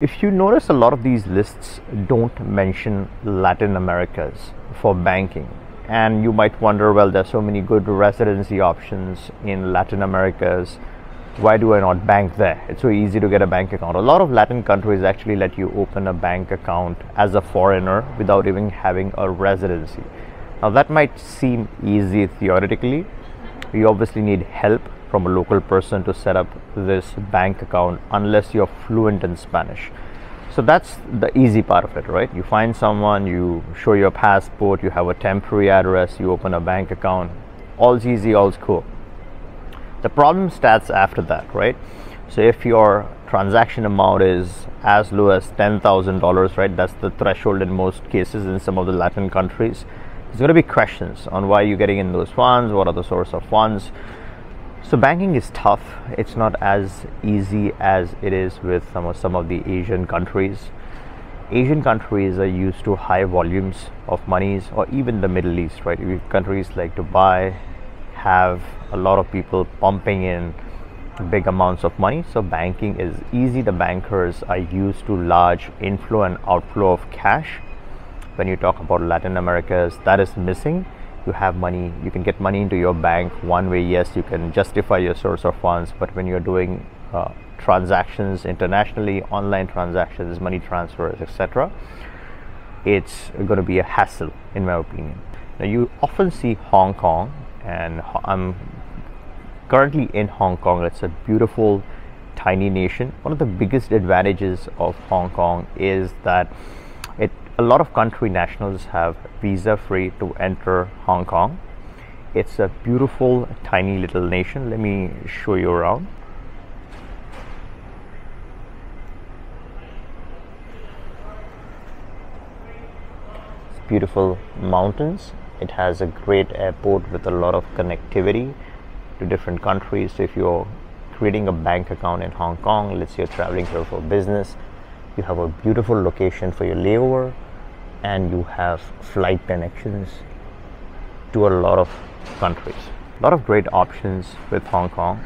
If you notice, a lot of these lists don't mention Latin Americas for banking, and you might wonder, well, there's so many good residency options in Latin Americas, why do I not bank there? It's so easy to get a bank account. A lot of Latin countries actually let you open a bank account as a foreigner without even having a residency. Now that might seem easy theoretically. You obviously need help from a local person to set up this bank account unless you're fluent in Spanish. So that's the easy part of it, right? You find someone, you show your passport, you have a temporary address, you open a bank account. All's easy, all's cool. The problem starts after that, right? So if your transaction amount is as low as $10,000, right? That's the threshold in most cases in some of the Latin countries. There's going to be questions on why you're getting in those funds, what are the source of funds. So banking is tough. It's not as easy as it is with some of the Asian countries. Asian countries are used to high volumes of monies, or even the Middle East, right? Countries like Dubai have a lot of people pumping in big amounts of money. So banking is easy. The bankers are used to large inflow and outflow of cash. When you talk about Latin Americas, that is missing. You have money, you can get money into your bank one way. Yes, you can justify your source of funds, but when you're doing transactions internationally, online transactions, money transfers, etc., it's going to be a hassle, in my opinion. Now, you often see Hong Kong, and I'm currently in Hong Kong. It's a beautiful, tiny nation. One of the biggest advantages of Hong Kong is that a lot of country nationals have visa free to enter Hong Kong. It's a beautiful, tiny little nation. Let me show you around. It's beautiful mountains. It has a great airport with a lot of connectivity to different countries. So if you're creating a bank account in Hong Kong, let's say you're traveling here for business, you have a beautiful location for your layover, and you have flight connections to a lot of countries. A lot of great options with Hong Kong.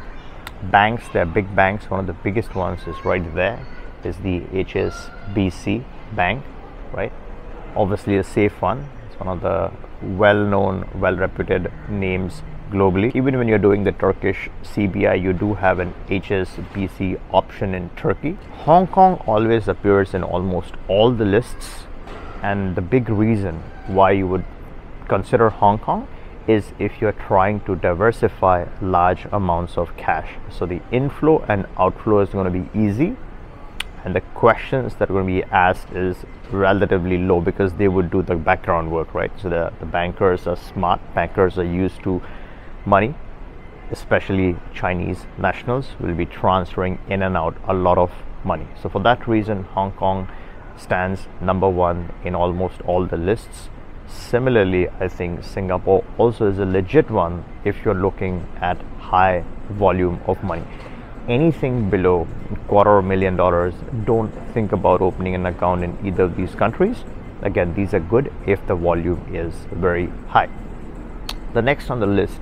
Banks, they're big banks. One of the biggest ones is right there, is the HSBC bank, right? Obviously a safe one. It's one of the well-known, well-reputed names globally. Even when you're doing the Turkish CBI, you do have an HSBC option in Turkey. Hong Kong always appears in almost all the lists. And the big reason why you would consider Hong Kong is if you're trying to diversify large amounts of cash. So the inflow and outflow is going to be easy, and the questions that are going to be asked is relatively low because they would do the background work, right? So the bankers are smart. Bankers are used to money, especially Chinese nationals will be transferring in and out a lot of money. So for that reason, Hong Kong stands number one in almost all the lists. Similarly, I think Singapore also is a legit one if you're looking at high volume of money. Anything below $250,000, don't think about opening an account in either of these countries. Again, these are good if the volume is very high. The next on the list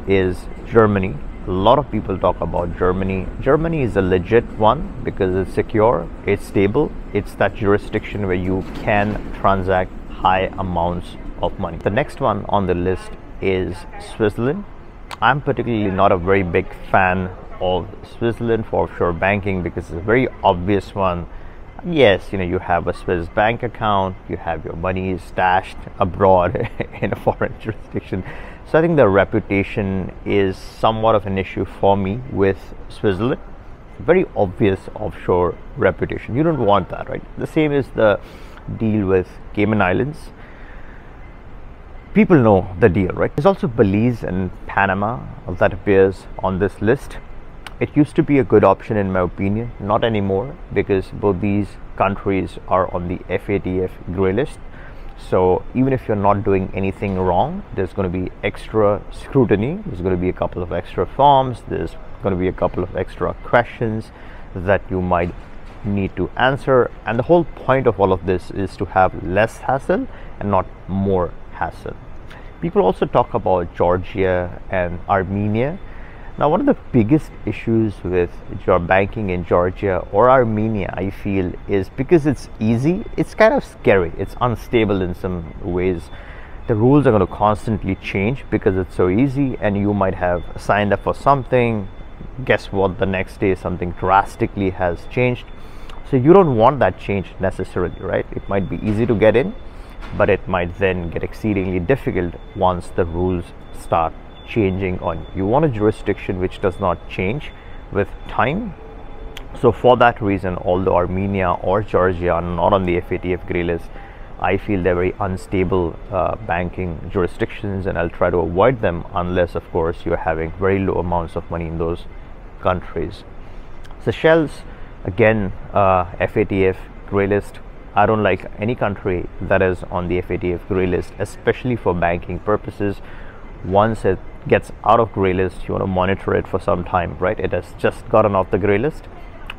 is Germany. A lot of people talk about Germany. Germany is a legit one because it's secure, it's stable, it's that jurisdiction where you can transact high amounts of money. The next one on the list is Switzerland. I'm particularly not a very big fan of Switzerland for offshore banking because it's a very obvious one. Yes, you have a Swiss bank account, you have your money stashed abroad in a foreign jurisdiction. So I think the reputation is somewhat of an issue for me with Switzerland. Very obvious offshore reputation. You don't want that, right? The same is the deal with Cayman Islands. People know the deal, right? There's also Belize and Panama that appears on this list. It used to be a good option in my opinion, not anymore, because both these countries are on the FATF grey list. So even if you're not doing anything wrong, there's going to be extra scrutiny. There's going to be a couple of extra forms. There's going to be a couple of extra questions that you might need to answer. And the whole point of all of this is to have less hassle and not more hassle. People also talk about Georgia and Armenia. Now, one of the biggest issues with your banking in Georgia or Armenia, I feel, is because it's easy, it's kind of scary. It's unstable in some ways. The rules are going to constantly change because it's so easy, and you might have signed up for something. Guess what? The next day, something drastically has changed. So you don't want that change necessarily, right? It might be easy to get in, but it might then get exceedingly difficult once the rules start changing on you. You want a jurisdiction which does not change with time. So for that reason, although Armenia or Georgia are not on the FATF grey list, I feel they're very unstable banking jurisdictions, and I'll try to avoid them unless, of course, you're having very low amounts of money in those countries. Seychelles, again, FATF grey list. I don't like any country that is on the FATF grey list, especially for banking purposes. Once it gets out of grey list, you want to monitor it for some time, right? It has just gotten off the grey list,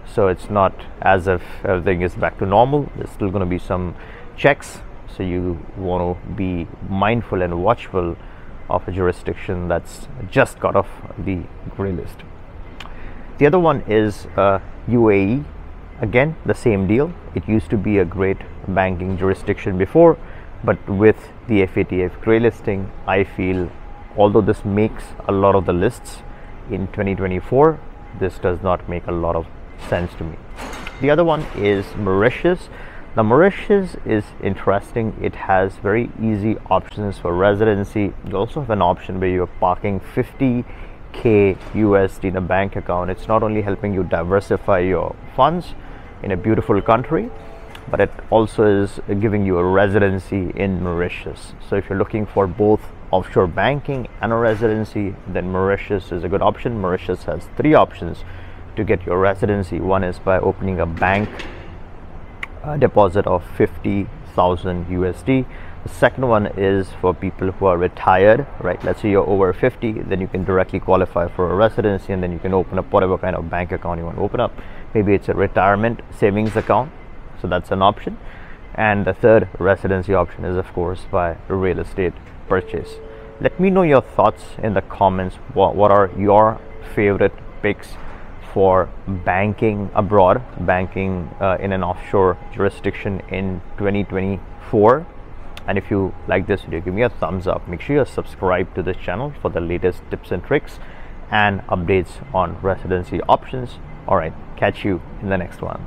so it's not as if everything is back to normal. There's still going to be some checks, so you want to be mindful and watchful of a jurisdiction that's just got off the grey list. The other one is UAE. Again, the same deal. It used to be a great banking jurisdiction before, but with the FATF grey listing, I feel, although this makes a lot of the lists in 2024, this does not make a lot of sense to me. The other one is Mauritius. Now, Mauritius is interesting. It has very easy options for residency. You also have an option where you're parking 50K USD in a bank account. It's not only helping you diversify your funds in a beautiful country, but it also is giving you a residency in Mauritius. So if you're looking for both offshore banking and a residency, then Mauritius is a good option. Mauritius has 3 options to get your residency. One is by opening a bank deposit of 50,000 USD. The second one is for people who are retired, right? Let's say you're over 50, then you can directly qualify for a residency, and then you can open up whatever kind of bank account you want to open up. Maybe it's a retirement savings account, so that's an option. And the third residency option is, of course, by real estate purchase. Let me know your thoughts in the comments. What are your favorite picks for banking abroad, banking in an offshore jurisdiction in 2024? And if you like this video, give me a thumbs up. Make sure you're subscribed to this channel for the latest tips and tricks and updates on residency options. All right, catch you in the next one.